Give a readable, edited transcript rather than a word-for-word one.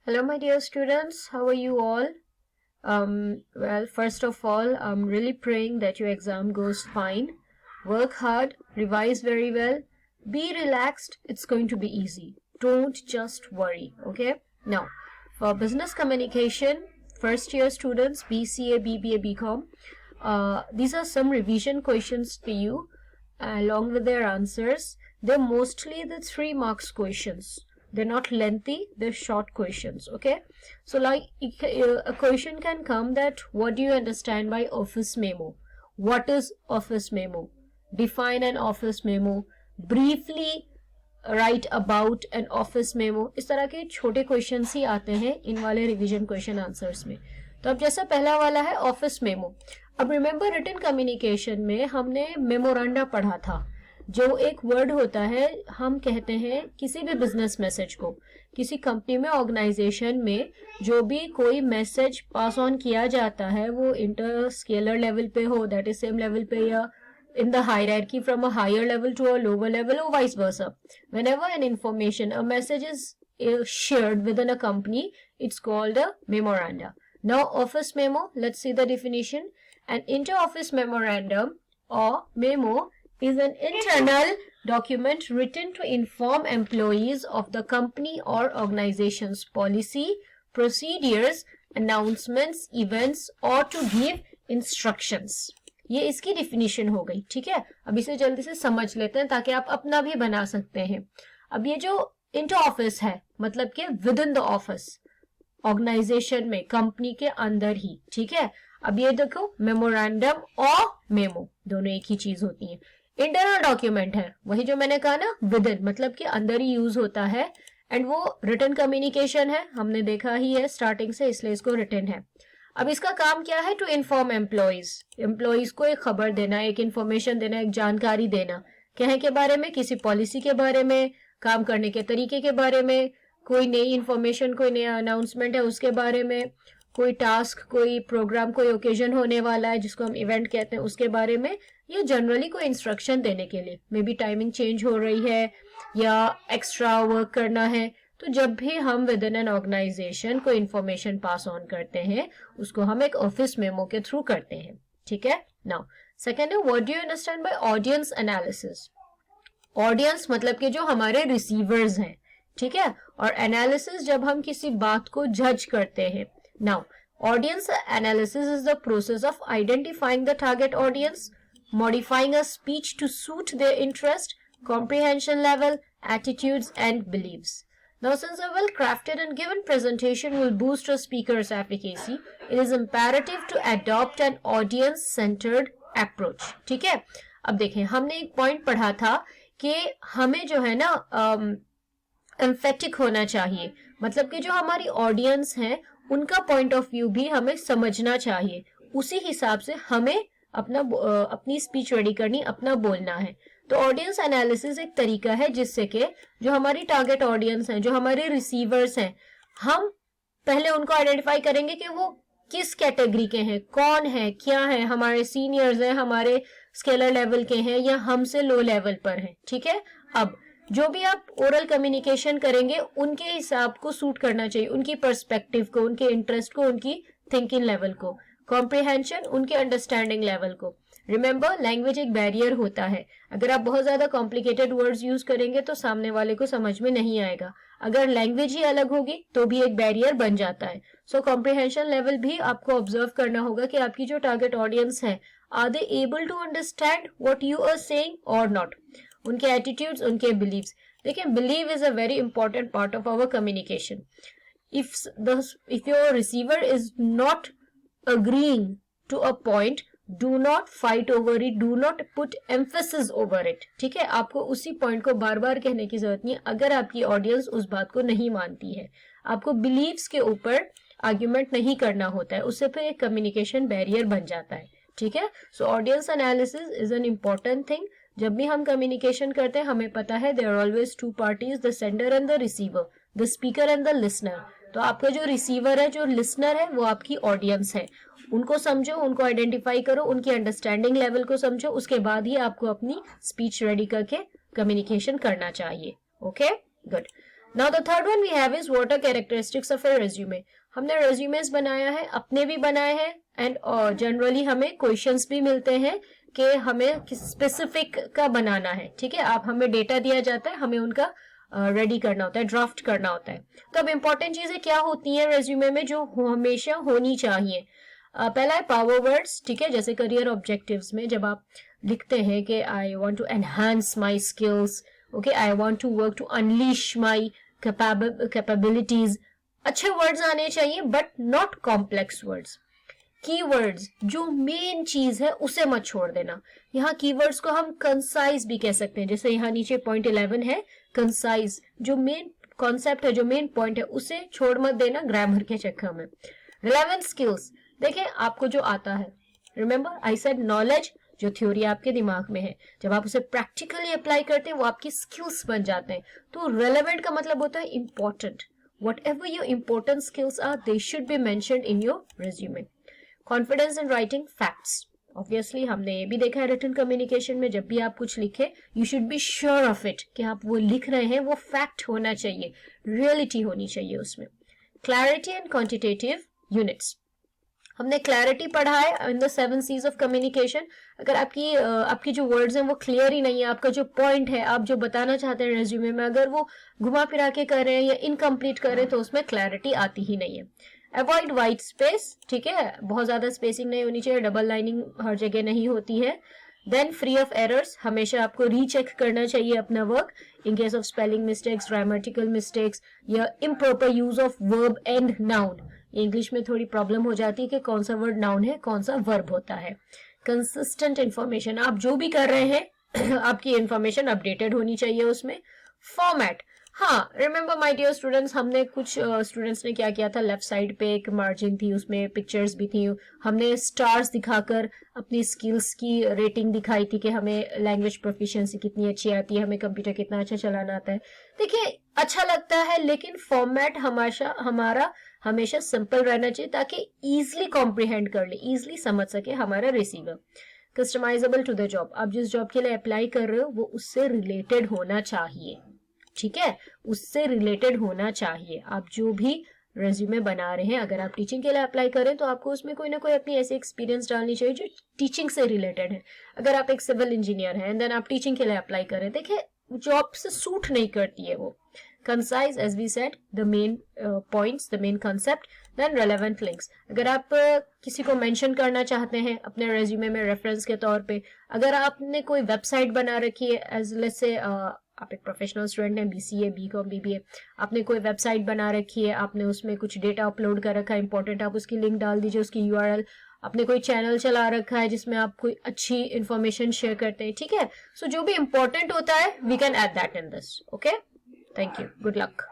Hello, my dear students. How are you all? Well, first of all, I'm really praying that your exam goes fine. Work hard, revise very well, be relaxed. It's going to be easy. Don't just worry, okay? Now, for business communication, first year students, BCA, BBA, BCom, these are some revision questions for you along with their answers. They're mostly the 3 marks questions. They're not lengthy, they're short questions, okay? So like a question can come that what do you understand by office memo? What is office memo? Define an office memo. Briefly write about an office memo. इस तरह के छोटे questions ही आते हैं इन वाले revision question answers में. तो अब जैसा पहला वाला है ऑफिस मेमो. अब रिमेंबर रिटन कम्युनिकेशन में हमने मेमोरांडा पढ़ा था. जो एक वर्ड होता है, हम कहते हैं किसी भी बिजनेस मैसेज को, किसी कंपनी में, ऑर्गेनाइजेशन में जो भी कोई मैसेज पास ऑन किया जाता है वो इंटर स्केलर लेवल पे हो, दैट इज सेम लेवल पे, या in the hierarchy from a higher level to a lower level or vice versa. Whenever an information, a message is shared within a company, it's called a memoranda. Now office memo, let's see the definition. An inter-office memorandum or memo is an internal document written to inform employees of the company or organization's policy, procedures, announcements, events or to give instructions. ये इसकी definition हो गई. ठीक है, अब इसे जल्दी से समझ लेते हैं ताकि आप अपना भी बना सकते हैं. अब ये जो इंटर ऑफिस है मतलब कि within the office, organisation में, कंपनी के अंदर ही. ठीक है, अब ये देखो मेमोरेंडम और मेमो दोनों एक ही चीज होती है. इंटरनल डॉक्यूमेंट है, वही जो मैंने कहा ना, विद इन मतलब कि अंदर ही यूज होता है. एंड वो रिटन कम्युनिकेशन है, हमने देखा ही है स्टार्टिंग से, इसलिए इसको रिटन है. अब इसका काम क्या है? टू इन्फॉर्म एम्प्लॉइज को एक खबर देना, एक इंफॉर्मेशन देना, एक जानकारी देना. कहे के बारे में, किसी पॉलिसी के बारे में, काम करने के तरीके के बारे में, कोई नई इंफॉर्मेशन, कोई नया अनाउंसमेंट है उसके बारे में, कोई टास्क, कोई प्रोग्राम, कोई ओकेजन होने वाला है जिसको हम इवेंट कहते हैं उसके बारे में, या जनरली कोई इंस्ट्रक्शन देने के लिए. मे बी टाइमिंग चेंज हो रही है या एक्स्ट्रा वर्क करना है. तो जब भी हम विद इन एन ऑर्गेनाइजेशन को इंफॉर्मेशन पास ऑन करते हैं उसको हम एक ऑफिस मेमो के थ्रू करते हैं. ठीक है. नाउ सेकेंड है, what do you understand by audience analysis? Audience मतलब कि जो हमारे रिसीवर्स हैं. ठीक है, और एनालिसिस जब हम किसी बात को जज करते हैं. Now audience analysis is the process of identifying the target audience, modifying a speech to suit their interest, comprehension level, attitudes and beliefs. Now, since a well-crafted and given presentation will boost a speaker's efficacy, it is imperative to adopt an audience-centered approach. ठीक है, अब देखें, हमने एक point पढ़ा था कि हमें जो है ना एम्फेटिक होना चाहिए, मतलब कि जो हमारी ऑडियंस है उनका पॉइंट ऑफ व्यू भी हमें समझना चाहिए. उसी हिसाब से हमें अपनी स्पीच रेडी करनी, अपना बोलना है. तो ऑडियंस एनालिसिस एक तरीका है जिससे कि जो हमारी टारगेट ऑडियंस है, जो हमारे रिसीवर्स हैं, हम पहले उनको आइडेंटिफाई करेंगे कि वो किस कैटेगरी के हैं, कौन है, क्या है, हमारे सीनियर्स हैं, हमारे स्केलर लेवल के हैं या हमसे लो लेवल पर हैं. ठीक है, अब जो भी आप ओरल कम्युनिकेशन करेंगे उनके हिसाब को सूट करना चाहिए, उनकी पर्सपेक्टिव को, उनके इंटरेस्ट को, उनकी थिंकिंग लेवल को, कॉम्प्रिहेंशन उनके अंडरस्टैंडिंग लेवल को. रिमेंबर, लैंग्वेज एक बैरियर होता है. अगर आप बहुत ज्यादा कॉम्प्लिकेटेड वर्ड्स यूज करेंगे तो सामने वाले को समझ में नहीं आएगा. अगर लैंग्वेज ही अलग होगी तो भी एक बैरियर बन जाता है. सो कॉम्प्रिहेंशन लेवल भी आपको ऑब्जर्व करना होगा कि आपकी जो टारगेट ऑडियंस है, are they able to understand what you are saying और नॉट. उनके एटीट्यूड्स, उनके बिलीव्स. देखिए, believe is a very important part of our communication. If your receiver is not agreeing to a point, do not fight over it, do not put emphasis over it. ठीक है, आपको उसी point को बार बार कहने की जरूरत नहीं अगर आपकी ऑडियंस उस बात को नहीं मानती है. आपको बिलीव्स के ऊपर आर्ग्यूमेंट नहीं करना होता है, उससे फिर एक कम्युनिकेशन बैरियर बन जाता है. ठीक है, so audience analysis is an important thing. जब भी हम कम्युनिकेशन करते हैं हमें पता है there are always 2 parties, the sender and the receiver, the speaker and the listener. तो आपका जो रिसीवर है, जो लिसनर है, वो आपकी ऑडियंस है. उनको समझो, उनको आइडेंटिफाई करो, उनकी अंडरस्टैंडिंग लेवल को समझो, उसके बाद ही आपको अपनी स्पीच रेडी करके कम्युनिकेशन करना चाहिए. Okay, good. Now the third one we have is what are characteristics of a resume. हमने रेज्यूमेस बनाया है, अपने भी बनाए हैं, एंड जनरली हमें क्वेश्चंस भी मिलते हैं कि हमें किस स्पेसिफिक का बनाना है, ठीक है। आप हमें डेटा दिया जाता है, हमें उनका रेडी करना होता है, ड्राफ्ट करना होता है। तो अब इंपॉर्टेंट चीजें क्या होती हैं रेज्यूमे में जो हमेशा होनी चाहिए। पहला है पावर वर्ड्स, ठीक है, जैसे करियर ऑब्जेक्टिव्स में जब आप लिखते हैं कि I want to enhance my skills, okay, I want to work to unleash my capabilities, अच्छे वर्ड्स आने चाहिए but not complex words. Keywords, जो मेन चीज है उसे मत छोड़ देना। यहाँ कीवर्ड्स को हम कंसाइज भी कह सकते हैं, जैसे यहाँ नीचे पॉइंट 11 है कंसाइज, जो मेन कॉन्सेप्ट है, जो मेन पॉइंट है उसे छोड़ मत देना ग्रामर के चक्कर में। रिलेवेंट स्किल्स, देखें आपको जो आता है, रिमेंबर आई सेड नॉलेज, जो थ्योरी आपके दिमाग में है, जब आप उसे प्रैक्टिकली अप्लाई करते हैं वो आपकी स्किल्स बन जाते हैं। तो रेलेवेंट का मतलब होता है important. Whatever your important skills are, they should be mentioned in your resume. Confidence in writing facts. Obviously, हमने ये भी देखा है written communication में, जब भी आप कुछ लिखे, you should be sure of it कि आप वो लिख रहे हैं वो fact होना चाहिए, reality होनी चाहिए उसमें। Clarity and quantitative units. हमने क्लैरिटी पढ़ा है in the 7 C's of communication. अगर आपकी जो वर्ड्स हैं वो क्लियर ही नहीं है, आपका जो पॉइंट है, आप जो बताना चाहते हैं रेज्यूमे में, अगर वो घुमा फिरा के कर रहे हैं या इनकम्प्लीट कर रहे हैं तो उसमें क्लैरिटी आती ही नहीं है। अवॉइड वाइट स्पेस, ठीक है, बहुत ज्यादा स्पेसिंग नहीं होनी चाहिए, डबल लाइनिंग हर जगह नहीं होती है। देन फ्री ऑफ एरर्स, हमेशा आपको रीचेक करना चाहिए अपना work in case of spelling mistakes, grammatical mistakes या improper use of verb and noun. English में थोड़ी प्रॉब्लम हो जाती है कि कौन सा वर्ड नाउन है, कौन सा वर्ब होता है। कंसिस्टेंट इंफॉर्मेशन, आप जो भी कर रहे हैं आपकी इंफॉर्मेशन अपडेटेड होनी चाहिए उसमें। फॉर्मेट, हाँ, रिमेंबर माय डियर स्टूडेंट्स, हमने कुछ स्टूडेंट्स ने क्या किया था, लेफ्ट साइड पे एक मार्जिन थी, उसमें पिक्चर्स भी थी, हमने स्टार्स दिखाकर अपनी स्किल्स की रेटिंग दिखाई थी कि हमें लैंग्वेज प्रोफिशिएंसी कितनी अच्छी आती है, हमें कंप्यूटर कितना अच्छा चलाना आता है। देखिए अच्छा लगता है, लेकिन फॉर्मेट हमारा हमेशा सिंपल रहना चाहिए ताकि इजिली कॉम्प्रिहेंड कर ले, इजिली समझ सके हमारा receiver. Customisable to the job, आप जिस जॉब के लिए अप्लाई कर रहे हो वो उससे रिलेटेड होना चाहिए, ठीक है, उससे रिलेटेड होना चाहिए। आप जो भी रेज्यूमे बना रहे हैं, अगर आप टीचिंग के लिए अप्लाई करें तो आपको उसमें कोई ना कोई अपनी ऐसी एक्सपीरियंस डालनी चाहिए जो टीचिंग से रिलेटेड है। अगर आप एक सिविल इंजीनियर हैं एंड देन आप टीचिंग के लिए अप्लाई करें, देखिए जॉब से सूट नहीं करती है वो। Concise, as we said, the main points, the main concept. Then relevant links, अगर आप किसी को मेंशन करना चाहते हैं अपने रेज्यूमे में रेफरेंस के तौर पे, अगर आपने कोई वेबसाइट बना रखी है, एज लेट्स से आप एक प्रोफेशनल स्टूडेंट हैं, BCA, BCom, BBA, आपने कोई वेबसाइट बना रखी है, आपने उसमें कुछ डेटा अपलोड कर रखा है इंपॉर्टेंट, आप उसकी लिंक डाल दीजिए, उसकी URL। आपने कोई चैनल चला रखा है जिसमें आप कोई अच्छी इंफॉर्मेशन शेयर करते हैं, ठीक है। सो जो भी इंपॉर्टेंट होता है we can add that in this, okay. Thank you, good luck.